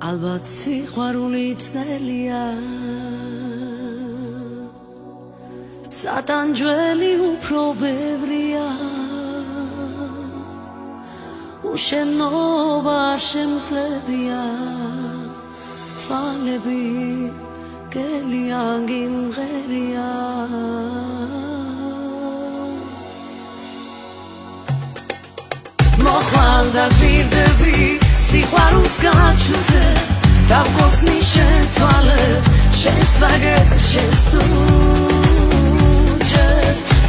ალბათ სიყვარული ძნელია სატანჯველი უფრო ბევრია უშენობა შემძლებია თვალები გელია გიმღერია მოხვალ და გვირდები სიყვარულს გაჩუქე დავგოცნი შენს თვალებს შენს ბაგეთს შენს თუჯებს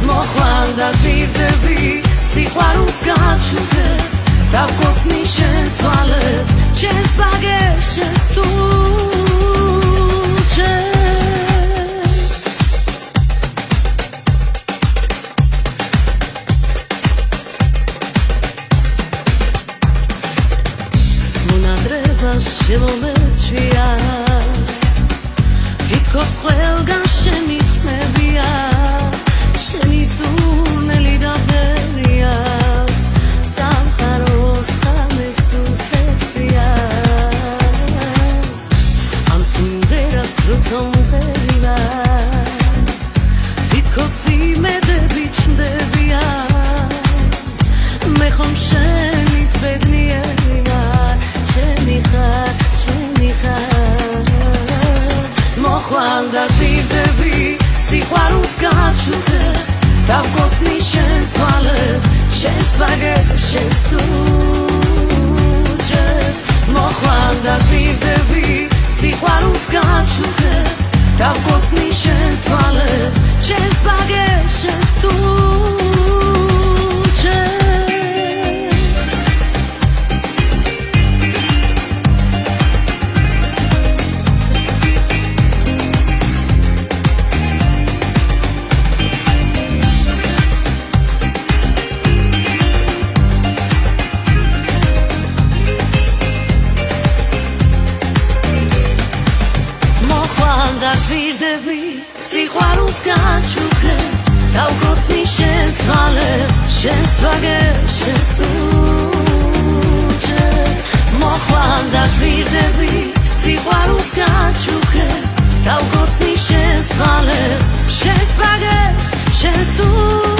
მოხვალ და გვირდები სიყვარულს გაჩუქე დავგოცნი შენს თვალებს შენს ბაგეთს შენს თუჯებს მონადრევა შემომეჩვია თითქოს ყველგან შემიხმებია შენი სურნელი და ბერია სამყაროს ხამეს თუ ხესია ამ სიმღერას როცა უმღერია თითქოს იმედები ჩნდებია მე ხომ შენით ბედნიერია ჩემი ხარ მოხვალ და გვირდები სიყვარულს გაჩუქე დავგოცნი შენს თვალებს შენს ბაგეთს შენს თუჯებს მოხვალ და გვირდები სიყვარულს გაჩუქე დავგოცნი შენს თვალებს შენს ბაგეთს შენს თუჯებს და გვირდები სიყვარულს გაჩუქე დავგოცნი შენს თვალებს შენს ბაგეთს შენს თუჯებს მოხვალ და გვირდები სიყვარულს გაჩუქე დავგოცნი შენს თვალებს შენს ბაგეთს შენს თუჯებს